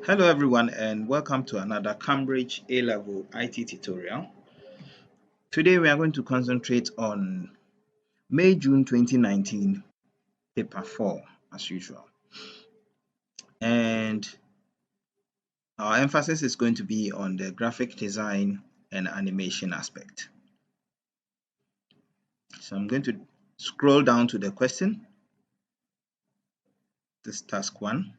Hello everyone and welcome to another Cambridge A-Level IT tutorial. Today we are going to concentrate on May-June 2019 paper 4 as usual. And our emphasis is going to be on the graphic design and animation aspect. So I'm going to scroll down to the question. This is task 1.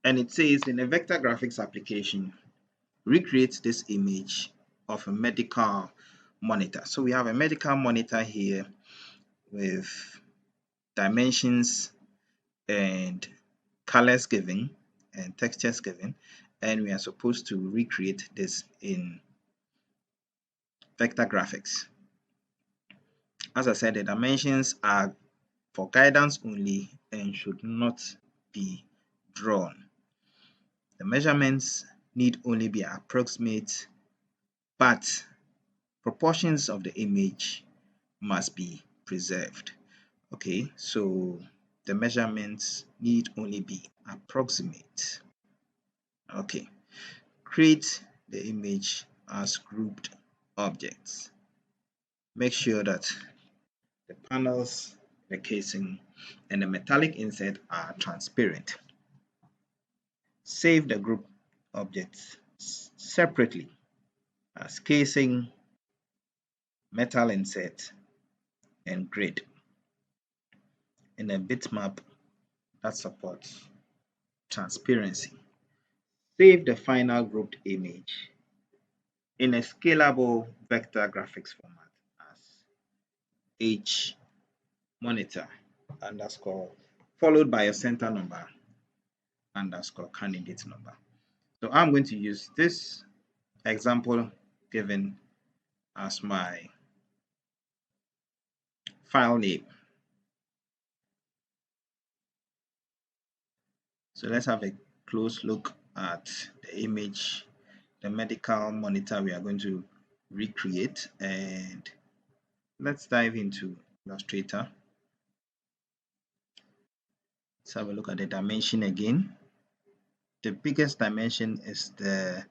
And it says in a vector graphics application, recreate this image of a medical monitor. So we have a medical monitor here with dimensions and colors given and textures given, and we are supposed to recreate this in vector graphics. As I said, the dimensions are for guidance only and should not be drawn. The measurements need only be approximate, but proportions of the image must be preserved. Okay, so the measurements need only be approximate. Okay, create the image as grouped objects. Make sure that the panels, the casing, and the metallic inset are transparent. Save the group objects separately as casing, metal inset, and grid in a bitmap that supports transparency. Save the final grouped image in a scalable vector graphics format as H monitor underscore followed by a center number underscore candidate number. So I'm going to use this example given as my file name. So let's have a close look at the image, the medical monitor we are going to recreate, and let's dive into Illustrator. Let's have a look at the dimension again. The biggest dimension is the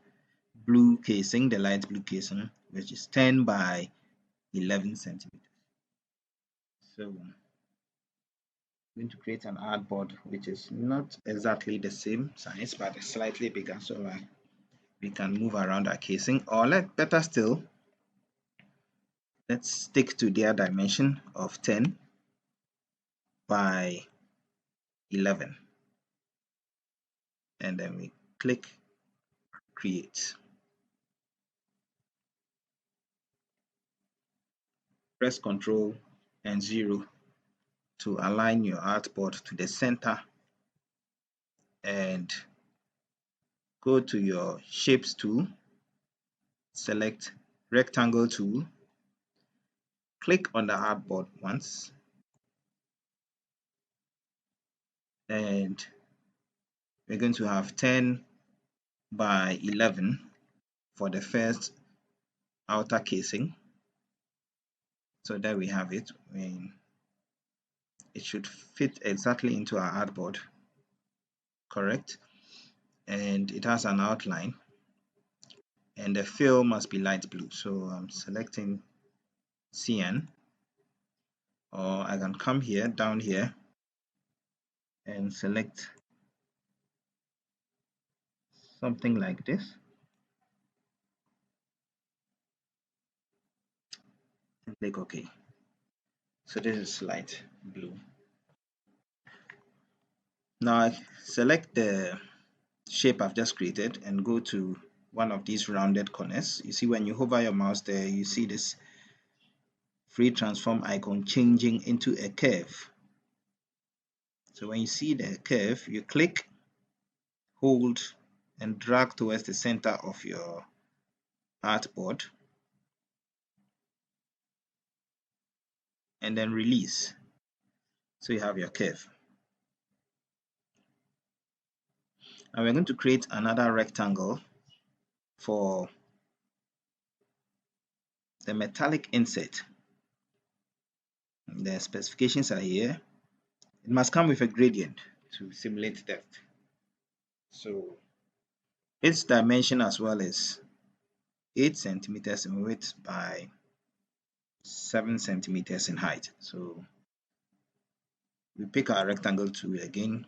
blue casing, the light blue casing, which is 10 by 11 centimeters. So I'm going to create an artboard which is not exactly the same size but slightly bigger, so we can move around our casing, or better still, let's stick to their dimension of 10 by 11, and then we click create. Press Ctrl and 0 to align your artboard to the center, and go to your shapes tool, select rectangle tool, click on the artboard once, and we're going to have 10 by 11 for the first outer casing. So there we have it. It should fit exactly into our artboard, correct? And it has an outline, and the fill must be light blue. So I'm selecting cyan, or I can come here, down here, and select something like this, and click OK. So this is light blue. Now I select the shape I've just created and go to one of these rounded corners. You see when you hover your mouse there, you see this free transform icon changing into a curve. So when you see the curve, you click, hold, and drag towards the center of your artboard, and then release. So you have your curve. And we're going to create another rectangle for the metallic inset. The specifications are here. It must come with a gradient. to simulate depth. So its dimension as well is 8 centimeters in width by 7 centimeters in height. So we pick our rectangle tool again,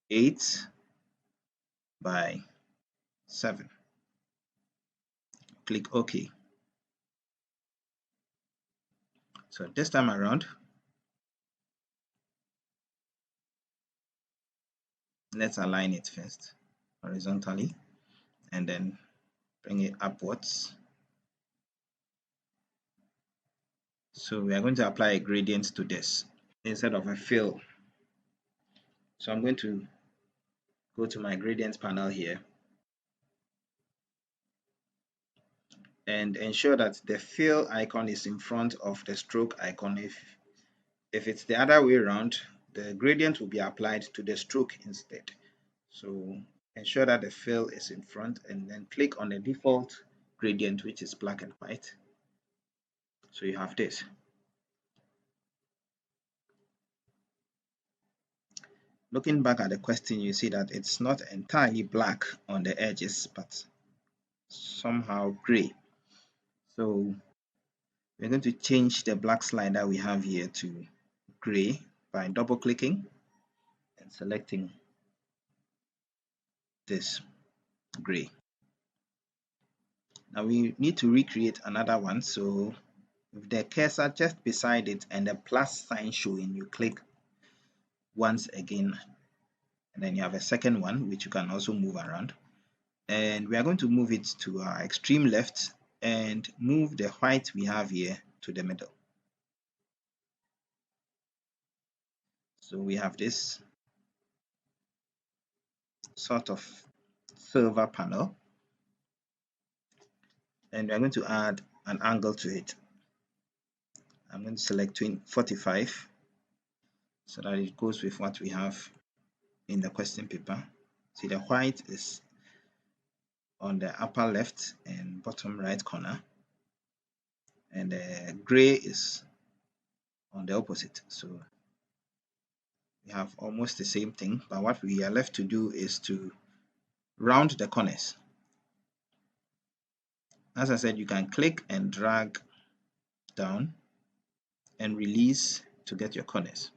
8 by 7. Click OK. So this time around, let's align it first horizontally and then bring it upwards. So we are going to apply a gradient to this instead of a fill. So I'm going to go to my gradient panel here and ensure that the fill icon is in front of the stroke icon. If it's the other way around, the gradient will be applied to the stroke instead. So ensure that the fill is in front and then click on the default gradient, which is black and white. So you have this. Looking back at the question, you see that it's not entirely black on the edges, but somehow gray. So we're going to change the black slider we have here to gray by double clicking and selecting this gray. Now we need to recreate another one. So with the cursor just beside it and the plus sign showing, you click once again, and then you have a second one which you can also move around. And we are going to move it to our extreme left and move the white we have here to the middle. So we have this sort of silver panel, and we are going to add an angle to it. I'm going to select 45 so that it goes with what we have in the question paper. See, the white is on the upper left and bottom right corner, and the gray is on the opposite. So we have almost the same thing, but what we are left to do is to round the corners. As I said, you can click and drag down and release to get your corners.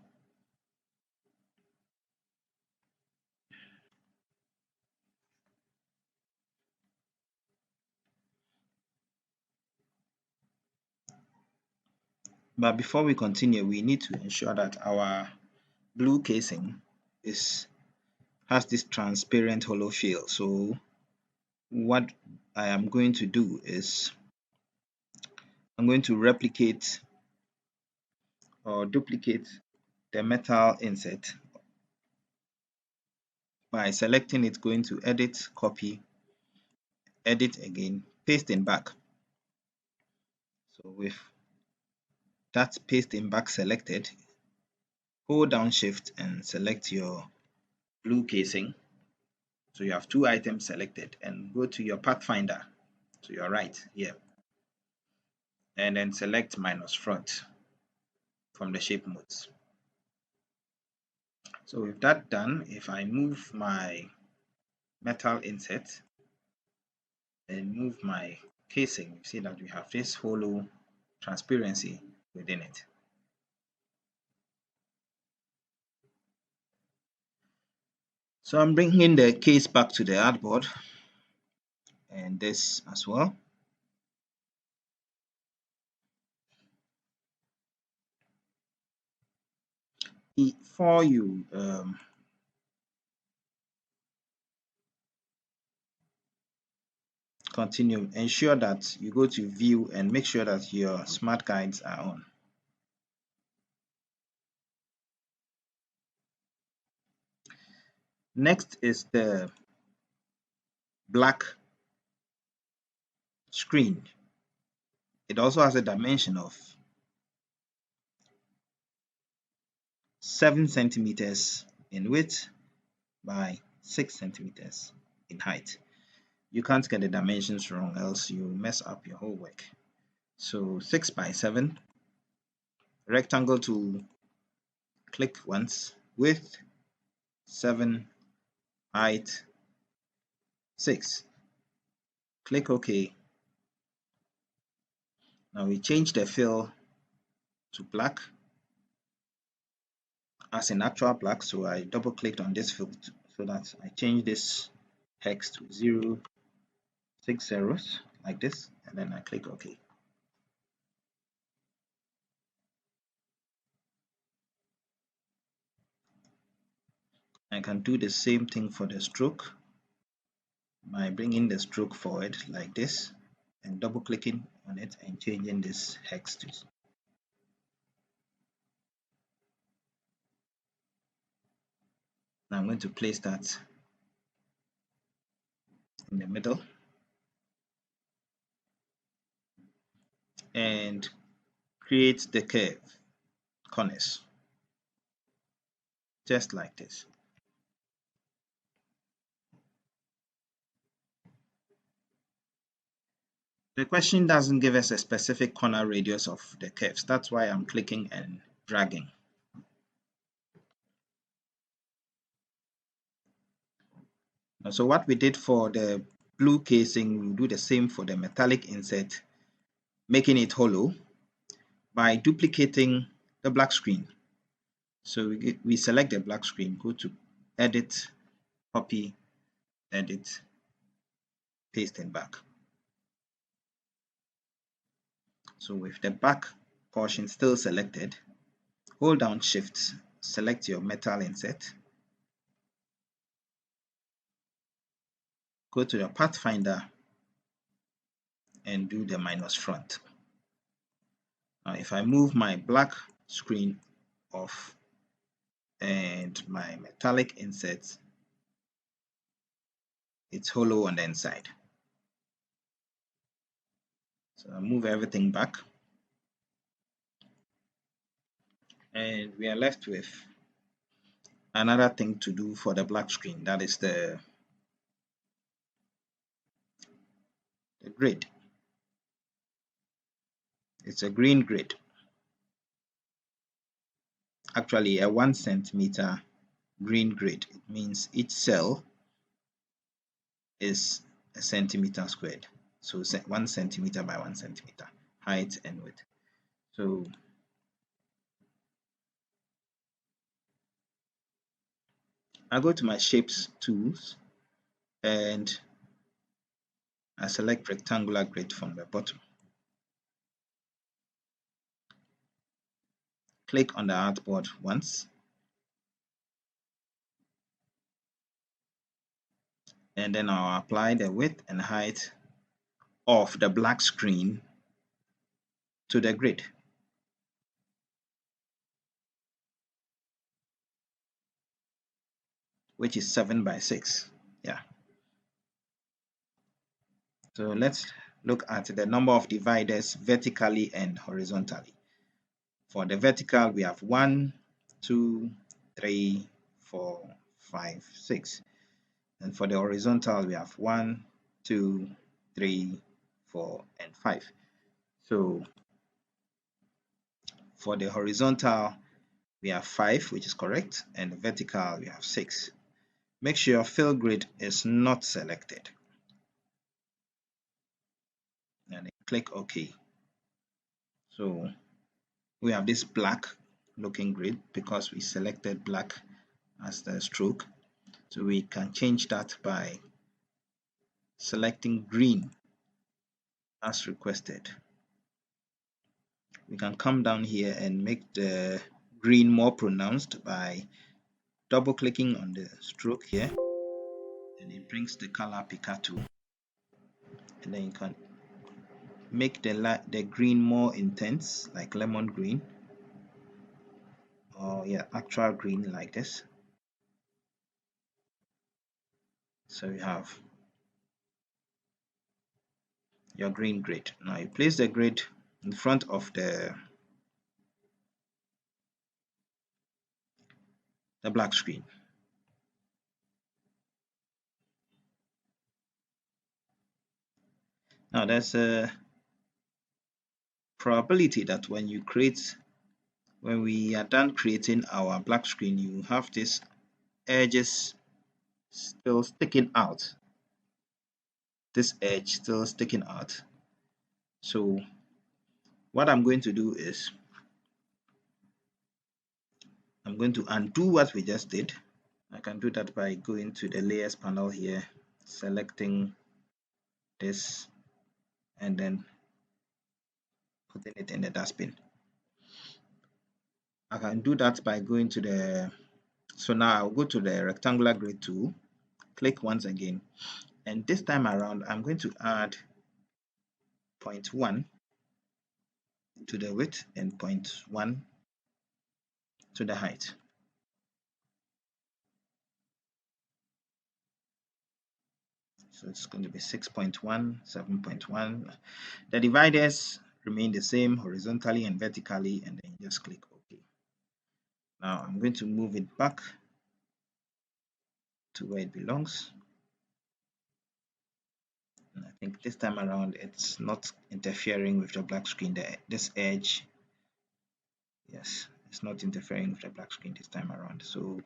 But before we continue, we need to ensure that our blue casing has this transparent hollow feel. So what I am going to do is I'm going to replicate or duplicate the metal inset by selecting it, going to edit, copy, edit again, paste in back. So with that paste in back selected, hold down shift and select your blue casing. So you have two items selected, and go to your pathfinder to your right here and then select minus front from the shape modes. So with that done, if I move my metal inset and move my casing, you see that we have this hollow transparency within it. So I'm bringing the case back to the artboard and this as well. Before you continue, ensure that you go to view and make sure that your smart guides are on. Next is the black screen. It also has a dimension of 7 centimeters in width by 6 centimeters in height. You can't get the dimensions wrong, else you mess up your whole work. So 6 by 7, rectangle tool, click once width 7, height 6. Click OK. Now we change the fill to black as in actual black, so I double clicked on this fill so that I change this hex to 0, 6 zeros like this, and then I click OK. I can do the same thing for the stroke by bringing the stroke forward like this and double clicking on it and changing this hex to. Now I'm going to place that in the middle and create the curve corners just like this. The question doesn't give us a specific corner radius of the curves. That's why I'm clicking and dragging. So what we did for the blue casing, we'll do the same for the metallic inset, making it hollow by duplicating the black screen. So we select the black screen, go to edit, copy, edit, paste and back. So with the back portion still selected, hold down shift, select your metal inset, go to the pathfinder and do the minus front. Now if I move my black screen off and my metallic inset, it's hollow on the inside. So I move everything back and we are left with another thing to do for the black screen, that is the grid. It's a green grid, actually a 1 centimeter green grid. It means each cell is a centimeter squared, so 1 centimeter by 1 centimeter height and width. So I go to my shapes tools and I select rectangular grid from the bottom. Click on the artboard once and then I'll apply the width and height of the black screen to the grid. Which is 7 by 6. Yeah. So let's look at the number of dividers vertically and horizontally. For the vertical, we have 1, 2, 3, 4, 5, 6. And for the horizontal, we have 1, 2, 3, 4, and 5. So for the horizontal, we have 5, which is correct, and the vertical, we have 6. Make sure your fill grid is not selected. And then click OK. So we have this black looking grid because we selected black as the stroke. So we can change that by selecting green as requested. We can come down here and make the green more pronounced by double clicking on the stroke here, and it brings the color picker tool, and then you can make the green more intense, like lemon green, or yeah, actual green like this. So you have your green grid. Now you place the grid in front of the black screen. Now there's a probability that when you create When we are done creating our black screen, you have these edges still sticking out. This edge still sticking out. So what I'm going to do is I'm going to undo what we just did. I can do that by going to the layers panel here, selecting this, and then putting it in the dustbin. I can do that by going to the, so now I'll go to the rectangular grid tool, click once again, and this time around I'm going to add 0.1 to the width and 0.1 to the height. So it's going to be 6.1, 7.1. The dividers remain the same horizontally and vertically, and then just click OK. Now I'm going to move it back to where it belongs. And I think this time around it's not interfering with the black screen. This edge, yes, it's not interfering with the black screen this time around. So,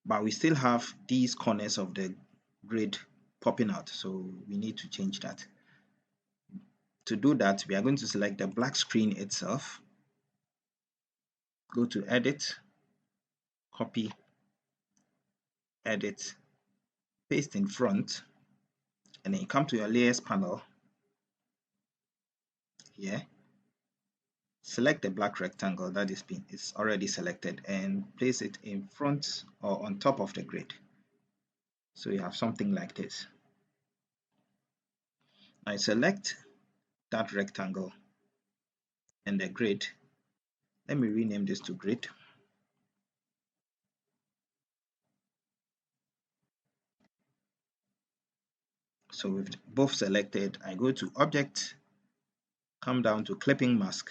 but we still have these corners of the grid popping out, so we need to change that. To do that, we are going to select the black screen itself, go to Edit, copy, Edit, paste in front, and then you come to your Layers panel here, select the black rectangle that is already selected and place it in front or on top of the grid. So you have something like this. I select that rectangle and the grid. Let me rename this to grid. So with both selected, I go to Object, come down to Clipping Mask,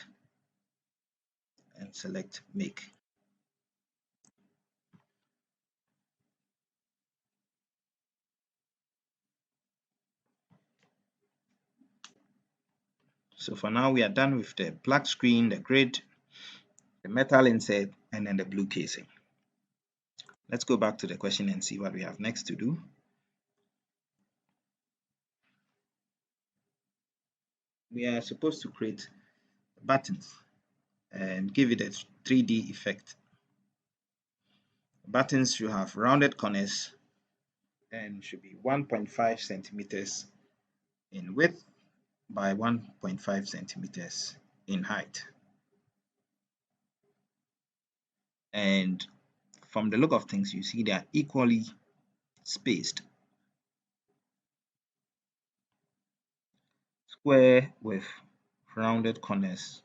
and select Make. So for now, we are done with the black screen, the grid, the metal insert, and then the blue casing. Let's go back to the question and see what we have next to do. We are supposed to create buttons and give it a 3D effect. Buttons should have rounded corners and should be 1.5 centimeters in width by 1.5 centimeters in height. And from the look of things, you see they are equally spaced. Square with rounded corners,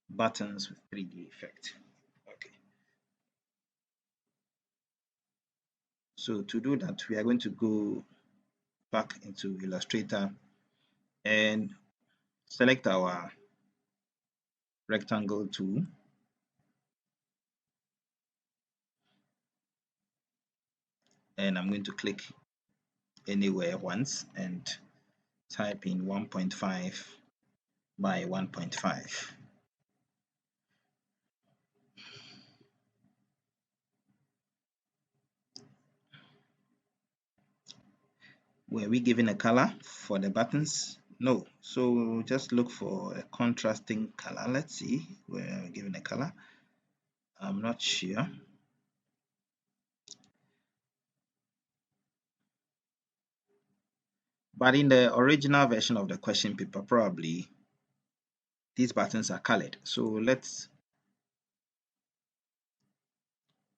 buttons with 3D effect. Okay. So to do that, we are going to go back into Illustrator and select our rectangle tool. And I'm going to click anywhere once and type in 1.5 by 1.5. Were we given a color for the buttons? No. So just look for a contrasting color. Let's see where we're given a color. I'm not sure. But in the original version of the question paper, probably these buttons are colored. So let's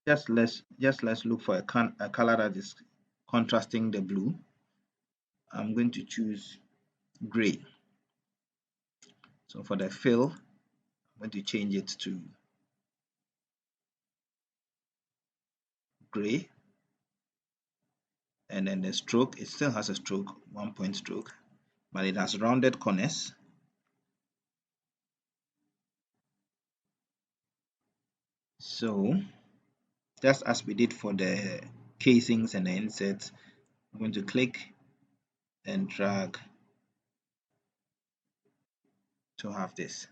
look for a color that is contrasting the blue. I'm going to choose gray. So for the fill, I'm going to change it to gray. And then the stroke, it still has a stroke, 1 point stroke, but it has rounded corners. So just as we did for the casings and the insets, I'm going to click and drag to have this.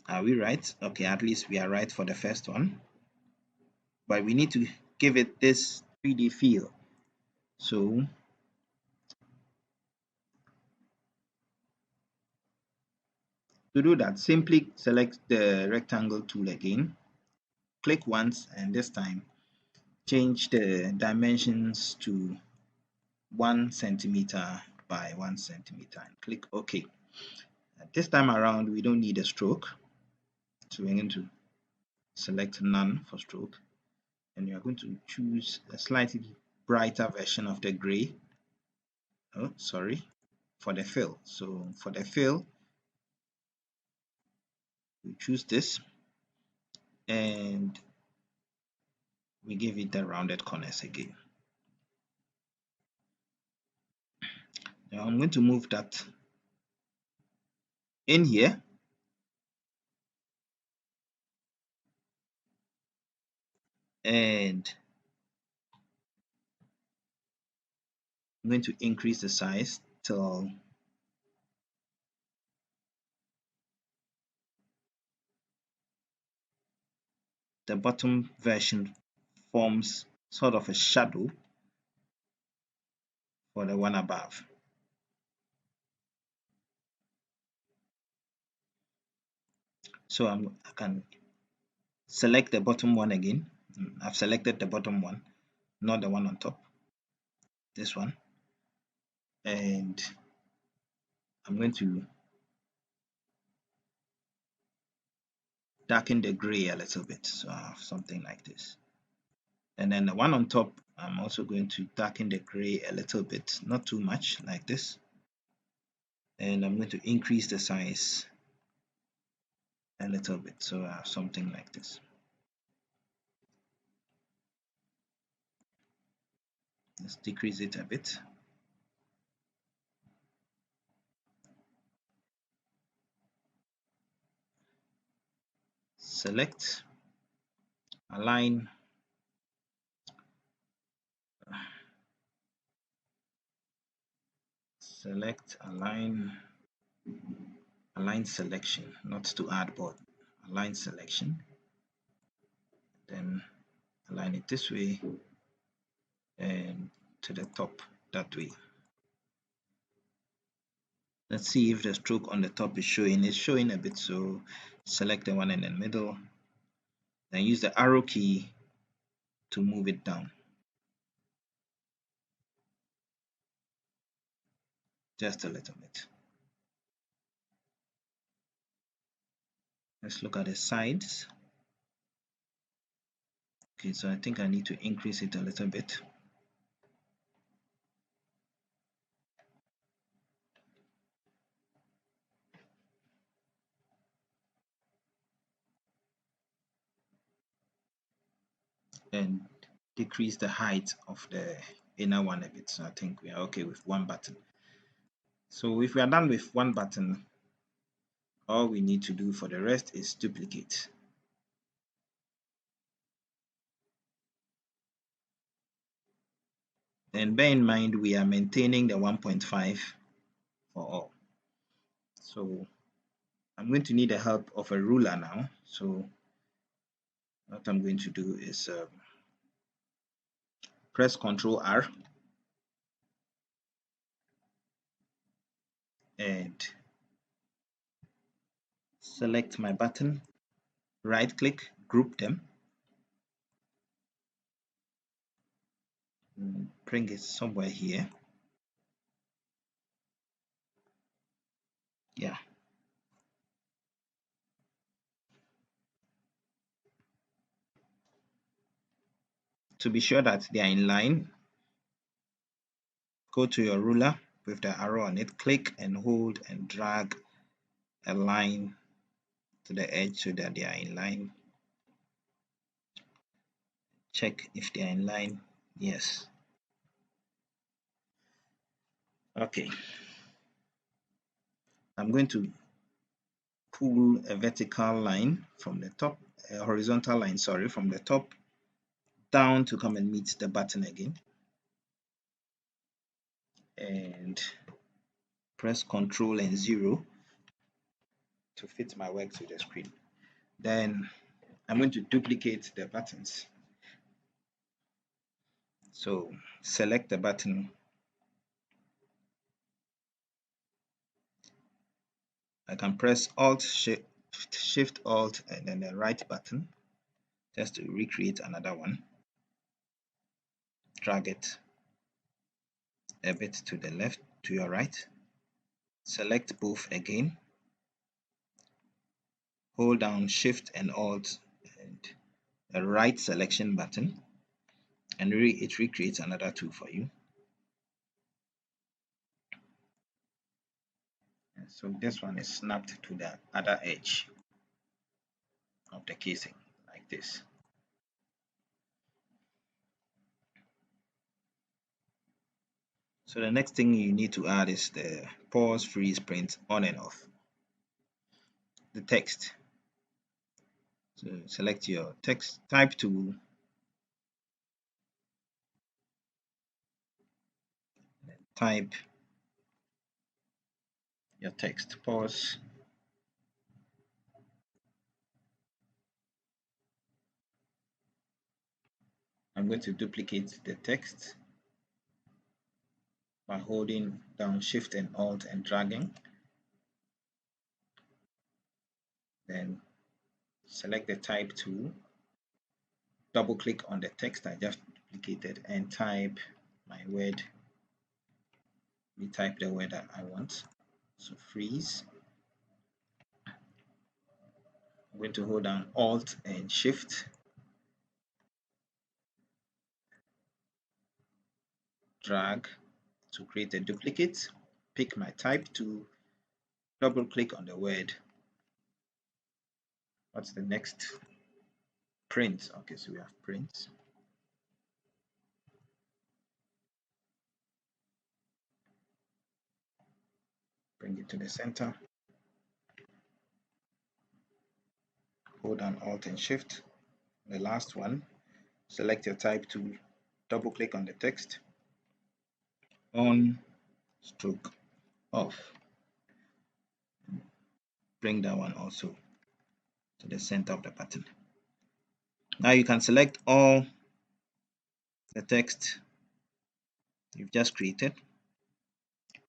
Are we right? Okay, at least we are right for the first one. But we need to give it this 3D feel. So to do that, simply select the rectangle tool again, click once, and this time change the dimensions to 1 centimeter by 1 centimeter and click OK. This time around, we don't need a stroke, so we're going to select none for stroke, and you're going to choose a slightly brighter version of the gray. Oh, sorry, for the fill. So for the fill, we choose this, and we give it the rounded corners again. Now I'm going to move that in here, and I'm going to increase the size till the bottom version forms sort of a shadow for the one above. So I can select the bottom one again. I've selected the bottom one, not the one on top, this one. And I'm going to darken the gray a little bit. So I have something like this. And then the one on top, I'm also going to darken the gray a little bit, not too much, like this. And I'm going to increase the size a little bit, so I have something like this. Let's decrease it a bit. Select, align, select, align selection, not to add board, align selection, then align it this way and to the top that way. Let's see if the stroke on the top is showing. It's showing a bit, so select the one in the middle, then use the arrow key to move it down just a little bit. Let's look at the sides. Okay, so I think I need to increase it a little bit. And decrease the height of the inner one a bit. So I think we are okay with one button. So if we are done with one button, all we need to do for the rest is duplicate. And bear in mind, we are maintaining the 1.5 for all. So I'm going to need the help of a ruler now. So what I'm going to do is press Ctrl R and select my button, right click, group them, bring it somewhere here. Yeah. To be sure that they are in line, go to your ruler with the arrow on it, click and hold and drag a line to the edge so that they are in line. Check if they are in line. Yes. Okay. I'm going to pull a vertical line from the top, a horizontal line, sorry, from the top down to come and meet the button again. And press Ctrl and 0 to fit my work to the screen. Then I'm going to duplicate the buttons. So select the button. I can press Shift Alt and then the right button just to recreate another one. Drag it a bit to the left, to your right. Select both again. Hold down Shift and Alt and the right selection button, and it recreates another two for you. And so this one is snapped to the other edge of the casing like this. So the next thing you need to add is the pause, freeze, print on and off. The text. So select your text type tool, type your text, pause. I'm going to duplicate the text by holding down Shift and Alt and dragging. Then select the type tool, double click on the text I just duplicated and type my word. Retype the word that I want. So freeze. I'm going to hold down Alt and Shift, drag to create a duplicate, pick my type tool, double click on the word. What's the next? Print. Okay, so we have print. Bring it to the center. Hold down Alt and Shift. The last one, select your type tool, double click on the text, on stroke off. Bring that one also to the center of the button. Now you can select all the text you've just created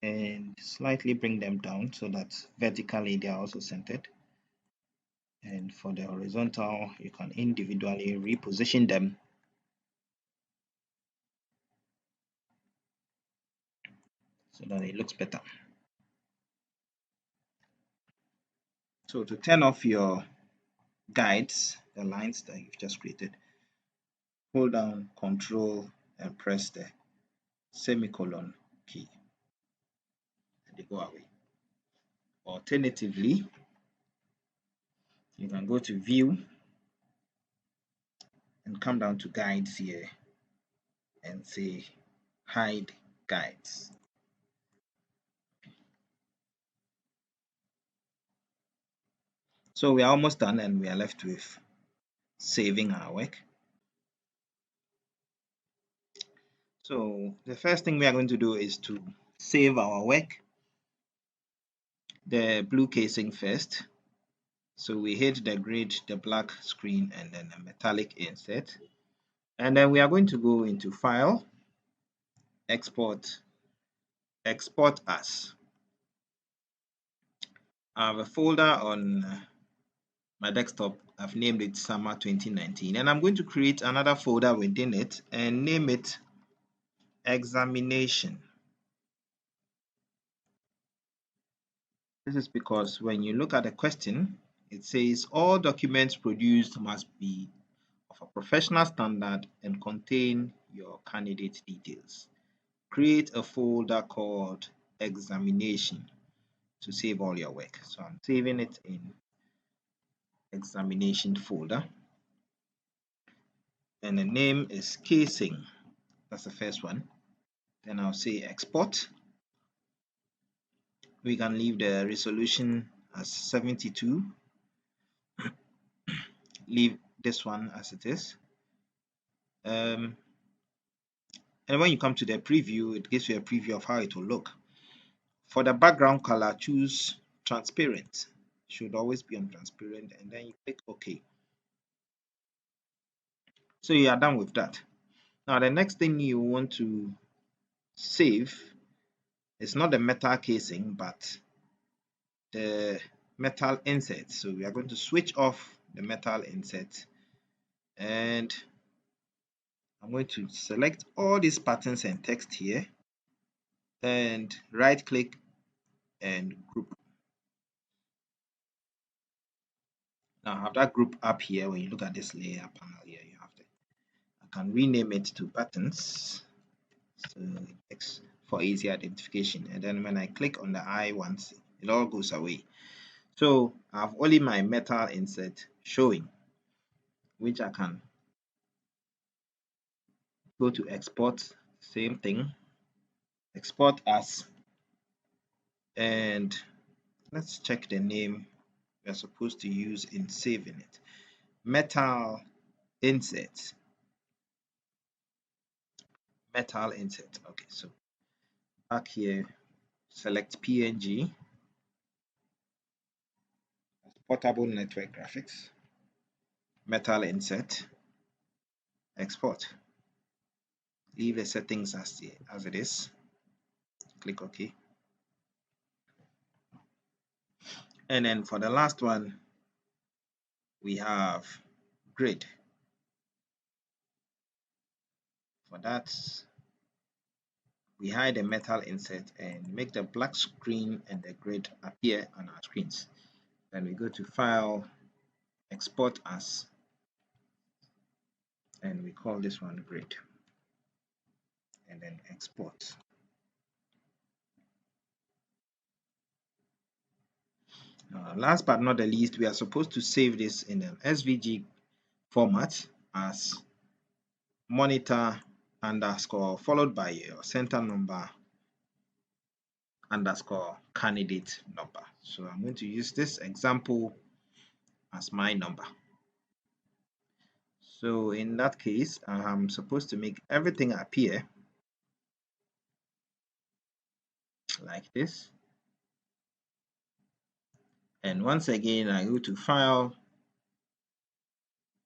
and slightly bring them down so that vertically they are also centered. And for the horizontal, you can individually reposition them so that it looks better. So to turn off your guides, the lines that you've just created, hold down Ctrl and press the semicolon key and they go away. Alternatively, you can go to View and come down to Guides here and say Hide Guides. So we are almost done and we are left with saving our work. So the first thing we are going to do is to save our work, the blue casing first. So we hit the grid, the black screen, and then a metallic inset. And then we are going to go into File, Export, Export As. I have a folder on my desktop. I've named it Summer 2019, and I'm going to create another folder within it and name it Examination. This is because when you look at the question, it says all documents produced must be of a professional standard and contain your candidate details. Create a folder called Examination to save all your work. So I'm saving it in Examination folder. And the name is Casing. That's the first one. Then I'll say Export. We can leave the resolution as 72. Leave this one as it is. And when you come to the preview, it gives you a preview of how it will look. For the background color, choose transparent. Should always be on transparent, and then you click OK. So you are done with that. Now the next thing you want to save is not the metal casing, but the metal inset. So we are going to switch off the metal inset, and I'm going to select all these patterns and text here, and right click and group. Now I have that group up here. When you look at this layer panel here, you have it. I can rename it to buttons, so it's for easy identification. And then when I click on the I once, it all goes away. So I have only my metal inset showing, which I can go to export, same thing, export as, and let's check the name we're supposed to use in saving it. Metal inset. Metal inset. Okay, so back here, select PNG, portable network graphics, metal inset, export. Leave the settings as it is. Click OK. And then for the last one, we have grid. For that, we hide the metal inset and make the black screen and the grid appear on our screens. Then we go to File, Export As, and we call this one grid, and then export. Last but not the least, we are supposed to save this in an SVG format as monitor underscore followed by your center number underscore candidate number. So I'm going to use this example as my number. So in that case, I'm supposed to make everything appear like this. And once again, I go to File,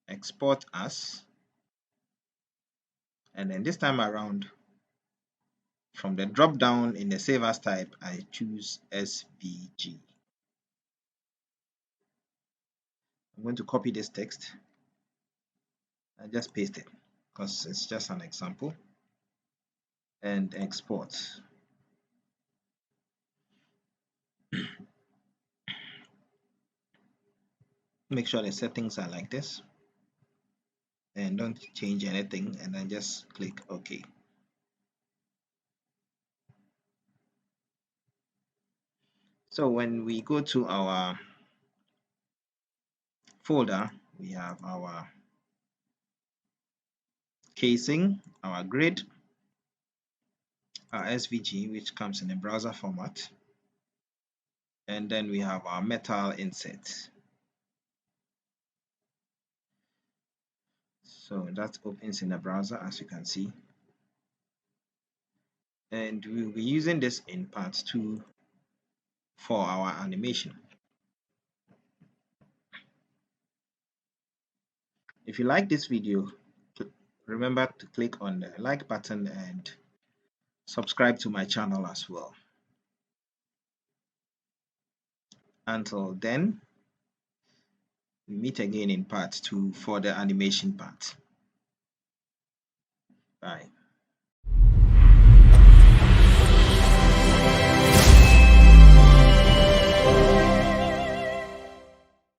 Export As, and then this time around, from the drop down in the Save As type, I choose SVG. I'm going to copy this text and just paste it because it's just an example, and export. Make sure the settings are like this and don't change anything, and then just click OK. So when we go to our folder, we have our casing, our grid, our SVG, which comes in a browser format, and then we have our metal inset. So that opens in the browser, as you can see, and we will be using this in part 2 for our animation. If you like this video, remember to click on the like button and subscribe to my channel as well. Until then, we meet again in part 2 for the animation part. Bye.